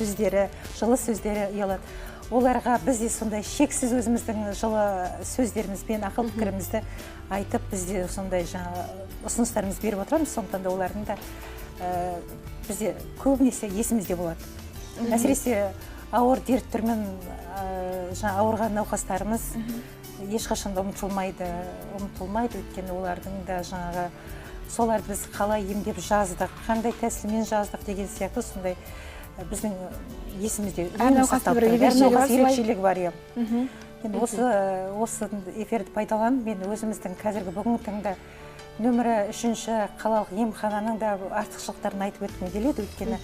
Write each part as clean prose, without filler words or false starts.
сөздері, жылы сөздері ұялады. Оларға біз де сондай шексіз өзіміздің жылы сөздерімізбен ақыл пікірімізді айтып, бізде сондай жаңа ұсыныстарымыз беріп отырамыз. Сондықтан да олардың да бізде көбінесе есімізде болады. Әсіресе ауыр дерт түрмен ауырған науқастарымыз ешқашан да ұмытылмайды, өйткені олардың да жаңағы соларды біз қалай емдеп жаздық, қандай тәсілмен жаздық деген сияқты сондай біздің есімізде әр науқастың бір ерекшелігі бар. Енді осы эфирді пайдаланып, мен өзіміздің қазіргі бүгінгі таңда нөмірі 3-ші қалалық емхананың да артықшылықтарын айтып өткім келеді, өйткені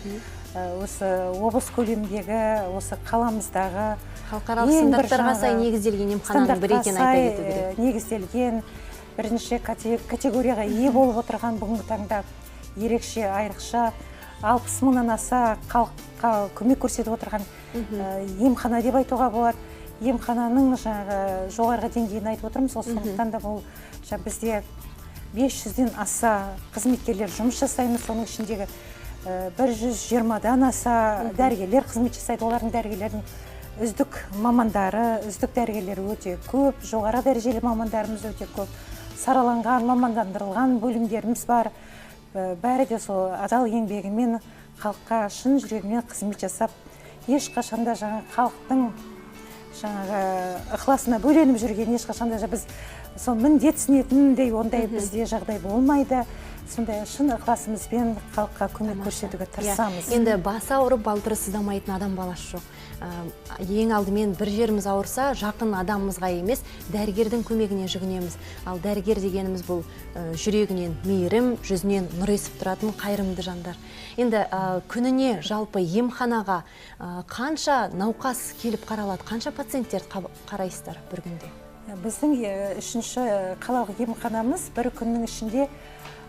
осы облыс көлеміндегі, осы қаламыздағы халықаралық стандарттарға сай негізделген емхананың бірі екенін айта кету керек. Негізделген бірінші категорияға ие болып отырған бүгінгі таңда ерекше, айрықша 60 мыңнан аса халыққа көмек көрсетіп отырған емхана деп айтуға болады. Емхананың жоғарғы деңгейін айтып отырмыз. Сондықтан да бұл бізде 500-ден аса қызметкерлер жұмыс жасаймыз. Соның ішіндегі 120-дан аса дәрігерлер қызмет жасайды. Олардың дәрігерлердің үздік мамандары, үздік дәрігерлер өте көп, жоғары дәрежелі мамандарымыз өте көп. Сараланған, мамандандырылған бөлімдеріміз бар. Бәрі де сол адал еңбегімен халыққа шын жүрегімен қызмет жасап, ешқашанда халықтың ықыласына бөленіп жүрген, ешқашанда біз сол міндетсінетіндей ондай бізде жағдай болмайды. Сондай шын ықыласымызбен халыққа көмек көрсетуге тырысамыз. Енді басы ауырып, балтыры сыздамайтын адам баласы жоқ. Ең алдымен бір жеріміз ауырса, жақын адамымызға емес, дәрігердің көмегіне жүгінеміз. Ал дәрігер дегеніміз бұл жүрегінен мейірім, жүзінен нұр есіп тұратын қайырымды жандар. Енді күніне жалпы емханаға қанша науқас келіп қаралады, қанша пациенттерді қарайсыздар бір күнде? Біздің 3-ші қалалық емханамыз бір күннің ішінде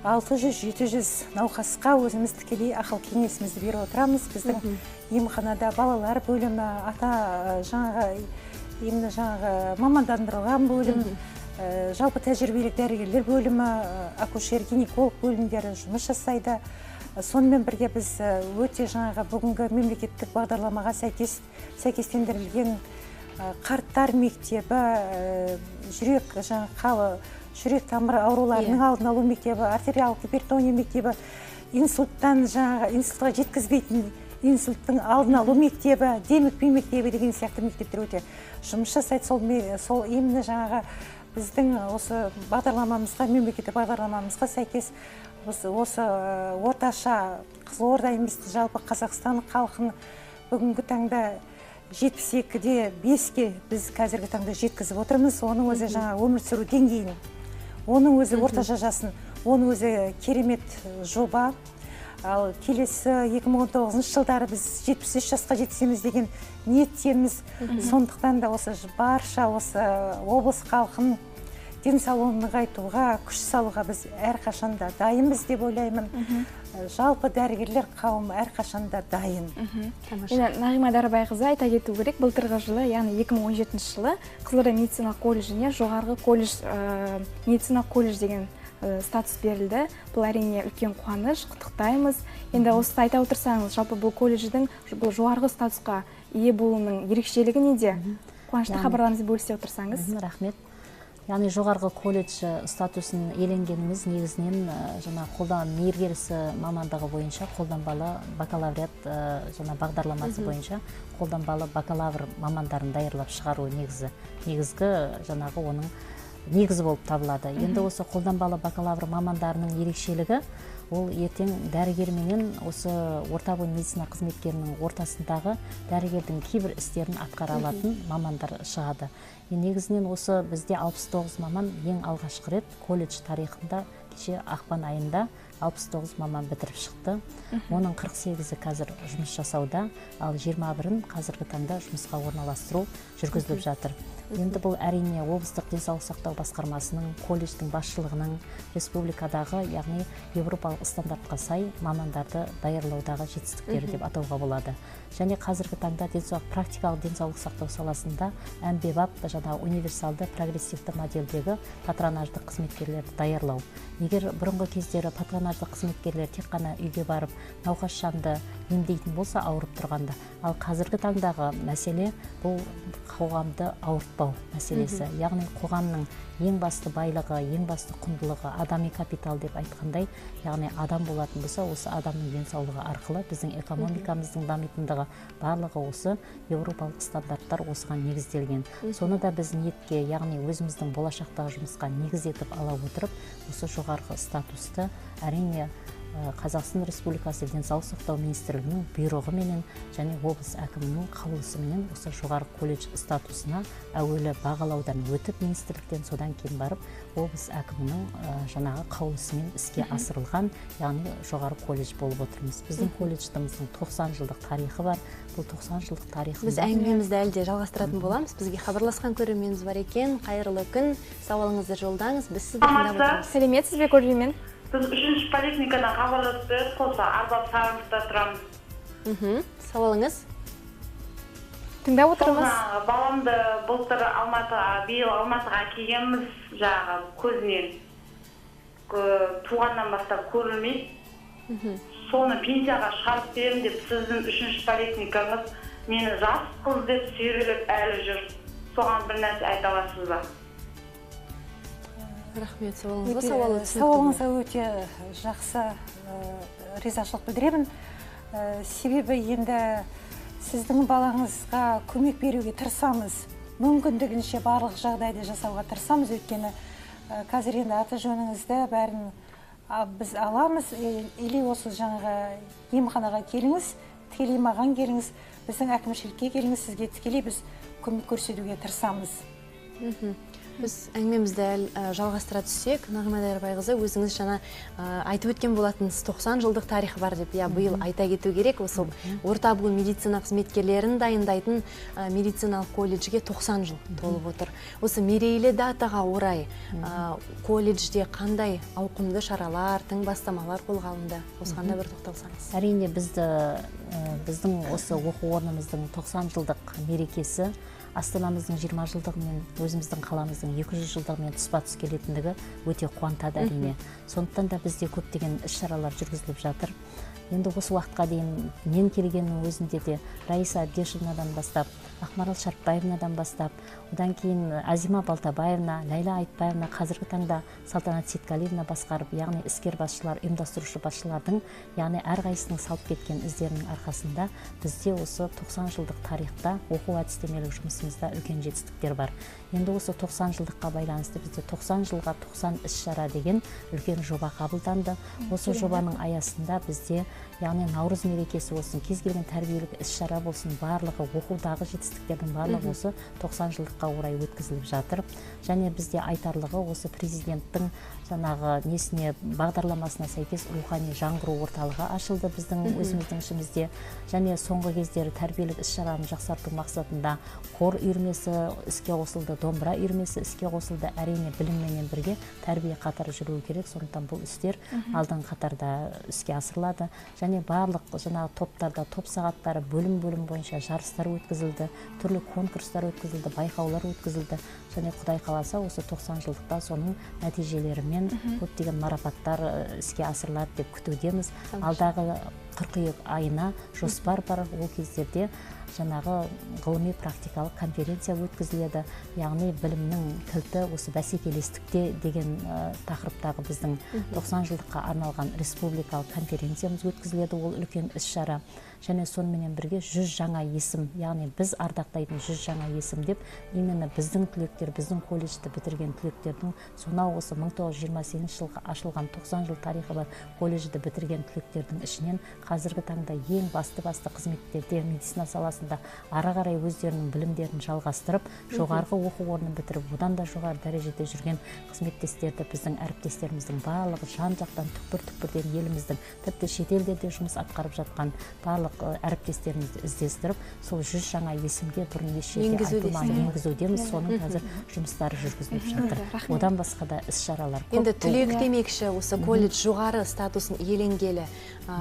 600-700 науқасқа өзіміз тікелей ақыл кеңесімізді беріп отырамыз. Біздің емханада балалар бөлімі, мамандандырылған бөлім, жалпы тәжірибелік дәрігерлер бөлімі, акушер-гинеколог бөлімдері жұмыс жасайды. Сонымен бірге біз өте бүгінгі мемлекеттік бағдарламаға сәйкестендірілген қарттар мектебі, жүрек тамыры ауруларының алдын алу мектебі, артериялық гипертония мектебі, инсультқа жеткізбейтін инсульттың алдын алу мектебі, демікпе мектебі деген сияқты мектептер өте жұмыс жасайды. Сол емді біздің осы бағдарламамызға, мемлекеттік бағдарламамызға сәйкес осы орташа Қызылорда емес, жалпы Қазақстан халқын бүгінгі таңда 72-де 5-ке біз қазіргі таңда жеткізіп отырмыз. Оның өзі өмір сүру деңгейін, оның өзі орташа жасын, оның өзі керемет жоба. Ал келесі 2019 жылдары біз 73 жасқа жетсеміз деген ниеттеміз. Сондықтан да барша облыс халқын денсаулығын нығайтуға, күш салуға біз әрқашанда дайынбыз деп ойлаймын. Жалпы дәрігерлер қауымы әрқашанда дайын. Нағима Дарабайқызы айта кету керек, былтырғы жылы, яғни 2017 жылы Қызылорда медициналық колледжіне жоғарғы медициналық колледж деген статус берілді. Бұл әрине үлкен қуаныш, құттықтаймыз. Енді осы айта отырсаңыз, жалпы бұл колледждің жоғарғы статусқа ие болуының ерекшелігі неде? Қуанышты хабарларыңызды бөлісе отырсаңыз. Рахмет. Яғни жоғарғы колледж статусын иеленгеніміз негізінен мейіргерісі мамандығы бойынша қолданбалы бакалавриат бағдарламасы бойынша қолданбалы бакалавр мамандарын даярлап шығару негізгі оның негізі болып табылады. Енді осы қолданбалы бакалавр мамандарының ерекшелігі ол ертең дәрігерменен осы орта буын медицина қызметкерінің ортасындағы дәрігердің кейбір істерін атқара алатын мамандар шығады. Негізінен осы бізде 69 маман ең алғашқы рет колледж тарихында кеше ақпан айында 69 маман бітіріп шықты. Оның 48-і қазір жұмыс жасауда, ал 21-ін қазіргі таңда жұмысқа орналастыру жүргізіліп жатыр. Енді бұл әрине облыстық денсаулық сақтау басқармасының, колледждің басшылығының, республикадағы, яғни европалық стандартқа сай мамандарды даярлаудағы жетістіктері деп атауға болады. Және қазіргі таңда практикалық денсаулық сақтау саласында әмбебап, жаңағы универсалды, прогрессивті модельдегі патронажды қызметкерлерді даярлау. Егер бұрынғы кездері патронажды қызметкерлер тек қана үйге барып науқас жанды емдейтін болса, ауырып тұрғанда, ал қазіргі таңдағы мәселе бұл қоғамды ауыртпау мәселесі. Яғни қоғамның ең басты байлығы, ең басты құндылығы адами капитал деп айтқандай, яғни адам болатын болса, осы адамның денсаулығы арқылы біздің экономикамыздың дамитындығы барлығы осы еуропалық стандарттар осыған негізделген. Соны да біз ниетке, яғни өзіміздің болашақтағы жұмысқа негіз етіп ала отырып, осы жоғарғы статусты әрине Қазақстан Республикасы денсаулық сақтау министрлігінің бұйрығыменен және облыс әкімінің қаулысыменен осы жоғары колледж статусына әуелі бағалаудан өтіп министрліктен, содан кейін барып облыс әкімінің жаңағы қаулысымен іске асырылған, яғни жоғары колледж болып отырмыз. Біздің колледжіміздің 90 жылдық тарихы бар. Бұл 90 жылдық тарихында біз әңгімемізді әлде жалғастыратын боламыз. Бізге хабарласқан көрерменіміз бар екен. Қайырлы күн, сауалыңызды жолдаңыз. Біз сізді тыңдап отырмыз. Сәлеметсіз бе, көрермен? Біз 3-ші поликлиникадан хабарласып едік, қоса Арбап Сарымызда тұрамыз. Сауалыңыз? Тыңдап отырмыз. Баламды былтыр биыл Алматыға келгенбіз, жағы көзінен туғаннан бастап көрілмейді. Соны пенсияға шығарып берем деп сіздің 3-ші поликлиникаңыз мені жас қыз деп сүйрелеп әлі жүр. Соған бір нәрсе айта аласыз ба? Рахмет, сауалыңызға өте жақсы ризашылық білдіремін. Себебі енді сіздің балаңызға көмек беруге тырысамыз, мүмкіндігінше барлық жағдайды жасауға тырысамыз. Өйткені қазір енді аты жөніңізді бәрін біз аламыз, или осы жаңағы емханаға келіңіз, тікелей маған келіңіз, біздің әкімшілікке келіңіз, сізге тікелей біз көмек көрсетуге тырысамыз. Біз әңгімемізді жалғастыра түссек, Нағима Дайырбайқызы, өзіңіз жаңа айтып өткен болатынсыз, 90 жылдық тарихы бар деп, биыл айта кету керек. Осы орта буын медицина қызметкерлерін дайындайтын медициналық колледжге 90 жыл толып отыр. Осы мерейлі датаға орай колледжде қандай ауқымды шаралар, тың бастамалар қолға алынды? Осыған да бір тоқталсаңыз. Әрине біздің осы оқу орнымыздың 90 жылдық мерекесі Астанамыздың 20 жылдығымен, өзіміздің қаламыздың 200 жылдығымен тұспа-тұс келетіндігі өте қуантады әрине. Сондықтан да бізде көптеген іс-шаралар жүргізіліп жатыр. Енді осы уақытқа дейін мен келгеннің өзінде де Раиса Абдешевнадан бастап, Ақмарал Шартбаевнадан бастап, одан кейін Азима Балтабаевна, Ләйла Айтбаевна, қазіргі таңда Салтанат Сейткалиевна басқарып, яғни іскер басшылар, ұйымдастырушы басшылардың, яғни әрқайсының салып кеткен іздерінің арқасында бізде осы 90 жылдық тарихта оқу әдістемелік жұмысымызда үлкен жетістіктер бар. Енді осы 90 жылдыққа байланысты бізде 90 жылға 90 іс-шара деген үлкен жоба қабылданды. Осы жобаның аясында бізде, яғни Наурыз мерекесі болсын, кез келген тәрбиелік іс-шара болсын, барлығы оқудағы жетістіктердің барлығы осы 90 жылдыққа орай өткізіліп жатыр. Және бізде айтарлығы осы президенттің жаңағы бағдарламасына сәйкес рухани жаңғыру орталығы ашылды біздің өзіміздің ішімізде. Және соңғы кездері тәрбиелік іс-шараны жақсарту мақсатында қор үйірмесі іске қосылды, домбыра үйірмесі іске қосылды. Әрине білімменен бірге тәрбие қатары жүруі керек, сондықтан бұл істер алдын қатарда іске асырылады. Және барлық жаңағы топтарда, топ сағаттары бөлім-бөлім бойынша жарыстар өткізілді, түрлі конкурстар өткізілді, байқаулар өткізілді. Және Құдай қаласа осы 90 жылдықта соның нәтижелерімен көптеген марапаттар іске асырылады деп күтудеміз. Алдағы қыркүйек айына жоспар бар, ол кездерде жаңағы ғылыми практикалық конференция өткізіледі. Яғни білімнің кілті осы бәсекелестікте деген тақырыптағы біздің 90 жылдыққа арналған республикалық конференциямыз өткізіледі. Ол үлкен іс-шара. Және сонымен бірге 100 жаңа есім, яғни біз ардақтайтын 100 жаңа есім деп, именно біздің түлектер, біздің колледжді бітірген түлектердің, сонау осы 1928 жылға ашылған 90 жыл тарихы бар колледжді бітірген түлектердің ішінен қазіргі таңда ең басты қызметтерде медицина саласында ары қарай өздерінің білімдерін жалғастырып, жоғарғы оқу орнын бітіріп, одан да жоғары дәрежеде жүрген қызметтестерді, біздің әріптестеріміздің барлығы жан-жақтан түкпір-түкпірден еліміздің, тіпті шетелдерде жұмыс атқарып жатқан барлық барлық әріптестерімізді іздестіріп, сол 100 жаңа есімге бұрын еш жерде Енгізу айтылмаған дейсіз. енгізудеміз. Соның қазір жұмыстары жүргізіліп жатыр. Одан басқа да іс-шаралар көп. Енді түлек демекші, осы колледж жоғары статусын иеленгелі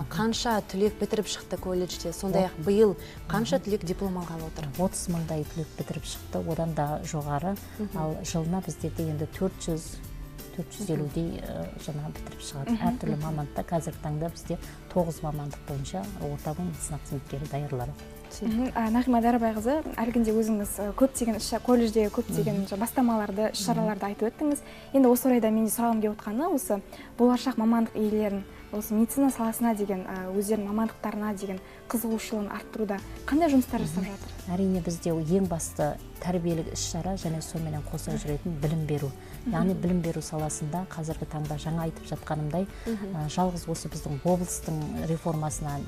қанша түлек бітіріп шықты колледжде? Сондай-ақ биыл қанша түлек диплом алғалы отыр? 30 мыңдай түлек бітіріп шықты, одан да жоғары. Ал жылына біздерде енді 400-450-дей жаңа бітіріп шығады. Әртүрлі мамандықта қазіргі таңда бізде 9 мамандық бойынша орта медицина қызметкері даярлары. Нағима Дарабайқызы, әлгінде өзіңіз көптеген колледждегі көптеген бастамаларды, іс-шараларды айтып өттіңіз. Енді осы орайда менде сұрағым келіп отқаны, осы болашақ мамандық иелерін осы медицина саласына деген, өздерінің мамандықтарына деген қызығушылығын арттыруда қандай жұмыстар жасап жатыр? Әрине бізде ең басты тәрбиелік іс-шара және сонымен қоса жүретін білім беру. Яғни білім беру саласында қазіргі таңда жаңа айтып жатқанымдай, жалғыз осы біздің облыстың реформасына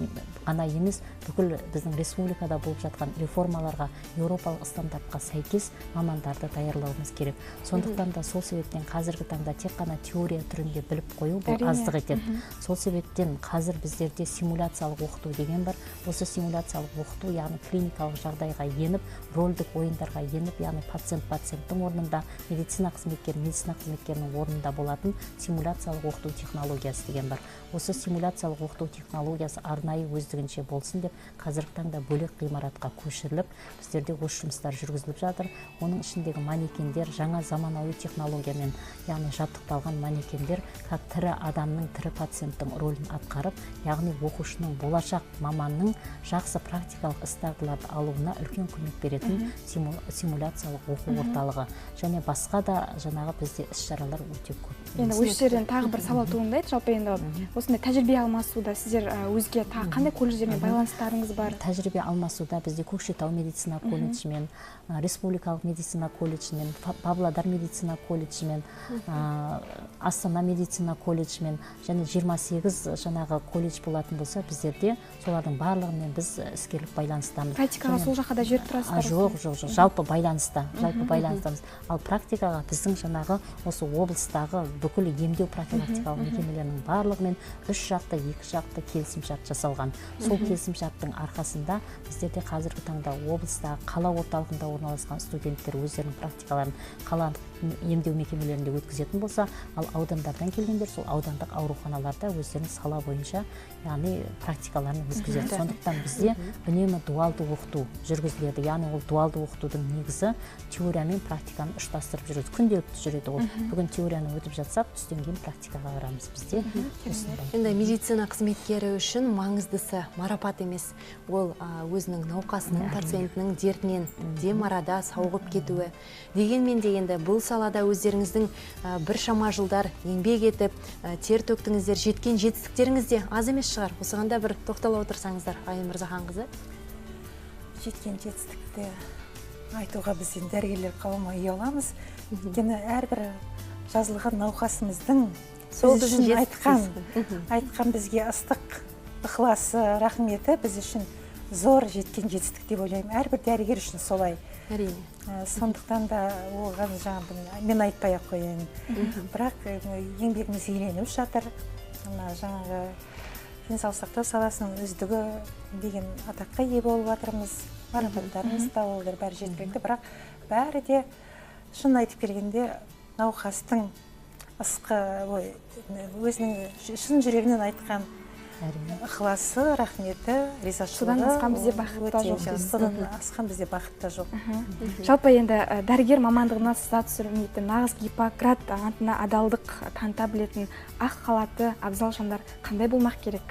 ғана емес, бүкіл біздің республикада болып жатқан реформаларға, еуропалық стандартқа сәйкес мамандарды даярлауымыз керек. Сондықтан да сол себептен қазіргі таңда тек қана теория түрінде біліп қою бұл аздық етеді. Сол себептен қазір біздерде симуляциялық оқыту деген бар. Осы симуляциялық оқыту, яғни клиникалық жағдайға еніп, рөлдік ойындарға еніп, яғни пациенттің орнында, медицина қызметкерінің орнында болатын симуляциялық оқыту технологиясы деген бар. Осы симуляциялық оқыту технологиясы арнайы өздігінше болсын деп, қазіргі таңда бөлек ғимаратқа көшіріліп, біздерде осы жұмыстар жүргізіліп жатыр. Оның ішіндегі манекендер жаңа заманауи технологиямен, яғни жабдықталған манекендер, тірі адамның, тірі пациенттің рөлін атқарып, яғни оқушының, болашақ маманның жақсы практикалық іс-дағдыларды алуына үлкен көмек беретін симуляциялық оқу орталығы және басқа да жаңағы бізде іс-шаралар өте көп. Енді осы жерден тағы бір сауал туындайды. Жалпы енді осындай тәжірибе алмасуда сіздер өзге қандай колледждермен байланыстарыңыз бар? Тәжірибе алмасуда бізде Көкшетау медицина колледжімен, Республикалық медицина колледжімен, Павлодар медицина колледжімен, Астана медицина колледжімен және 28 жаңағы колледж болатын болса, біздерде солардың барлығымен біз іскерлік байланыстамыз. Практикаға сол жаққа да жүріп тұрасыздар? Жоқ, жалпы байланыстамыз. Ал практикаға біздің жаңағы осы облыстағы бүкіл емдеу профилактикалық мекемелерінің барлығымен 3 жақты, 2 жақты келісімшарт жасалған. Сол келісімшарттың арқасында біздерде қазіргі таңда облыстағы қала орталығында орналасқан студенттер өздерінің практикаларын қалалық емдеу мекемелерінде өткізетін болса, ал аудандардан келгендер сол аудандық ауруханаларда өздерінің сала бойынша, яғни практикаларын өткізеді. Сондықтан бізде үнемі дуалды оқыту жүргізіледі. Яғни ол дуалды оқытудың негізі теория мен практиканы ұштастырып жүреді. Күнделікті жүреді ол. Бүгін теорияны өтіп жатсақ, түстен кейін практикаға барамыз бізде. Енді медицина қызметкері үшін маңыздысы марапат емес. Ол өзінің науқасының, пациентінің дертінен дем арада сауығып кетуі. Дегенмен де енді бұл салада өздеріңіздің біршама жылдар еңбек етіп, тер төктіңіздер, жеткен жетістіктеріңіз де аз емес шығар. Осыған да бір тоқтала отырсаңыздар, Айым Мырзаханқызы. Жеткен жетістікті айтуға бізден дәрігерлер қауымы ұяламыз. Өйткені әрбір жазылған науқасымыздың біз үшін айтқан бізге ыстық ықыласы, рахметі біз үшін зор жеткен жетістік деп ойлаймын. Әрбір дәрігер үшін солай. Әрине. Сондықтан да оған мен айтпай-ақ қояйын. Бірақ еңбегіміз еленіп жатыр. Жаңағы денсаулық сақтау саласының үздігі деген атаққа ие болып жатырмыз. Марапаттарымыз да олар бәрі жеткілікті, бірақ бәрі де шын айтып келгенде науқастың өзінің шын жүрегінен айтқан ықыласы, рахметі, ризашылығы. Содан асқан бізде бақыт та жоқ. Содан асқан бізде бақыт та жоқ. Жалпы енді дәрігер мамандығына сызат түсірмейтін, нағыз Гиппократ антына адалдық таныта білетін ақ халатты абзал жандар қандай болмақ керек?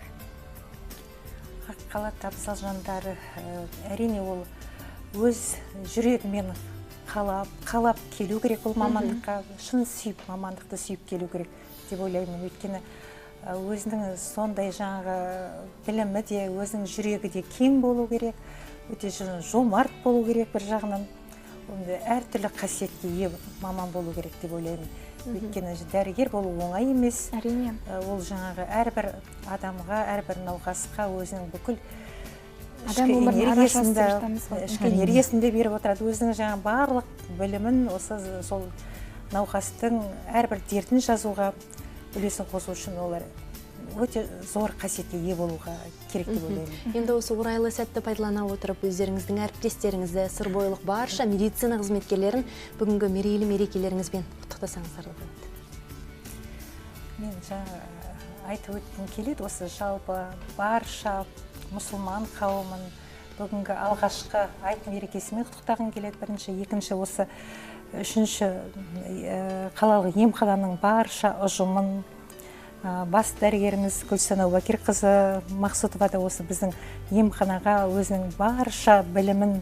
Ақ халатты абзал жандар әрине ол өз жүрегімен қалап келу керек ол мамандыққа, шын сүйіп, мамандықты сүйіп келу керек деп ойлаймын. Өйткені өзінің сондай жаңағы білімі де, өзінің жүрегі де кең болу керек, өте жомарт болу керек бір жағынан. Әртүрлі қасиетке ие маман болу керек деп ойлаймын. Өйткені дәрігер болу оңай емес. Әрине. Ол жаңағы әрбір адамға, әрбір науқасқа өзінің бүкіл ішкі энергиясын да беріп отырады. Өзінің жаңағы барлық білімін сол науқастың әрбір дертін жазуға үлесін қосу үшін олар өте зор қасиетке ие болуға керек деп ойлаймын. Енді осы орайлы сәтті пайдалана отырып, өздеріңіздің әріптестеріңізді, сырбойлық барша медицина қызметкерлерін бүгінгі мерейлі мерекелеріңізбен құттықтасаңыздар болады. Мен жаңа айтып өткім келеді, осы жалпы барша мұсылман қауымын бүгінгі алғашқы айт мерекесімен құттықтағым келеді. Бірінші, екінші, осы үшінші қалалық емхананың барша ұжымын, бас дәрігеріміз Гүлсана Уәкерқызы Мақсұтова да осы біздің емханаға өзінің барша білімін,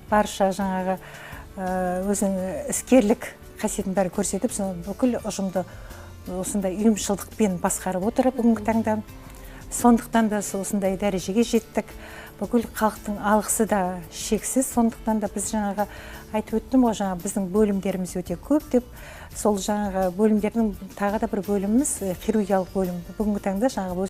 барша жаңағы өзінің іскерлік қасиетін бәрі көрсетіп, бүкіл ұжымды осындай ұйымшылдықпен басқарып отыр бүгінгі таңда. Сондықтан да осындай дәрежеге жеттік. Бүкіл халықтың алғысы да шексіз. Сондықтан да біз жаңағы айтып өттім ғой, жаңағы біздің бөлімдеріміз өте көп деп. Сол жаңағы бөлімдердің тағы да бір бөліміміз хирургиялық бөлім. Бүгінгі таңда жаңағы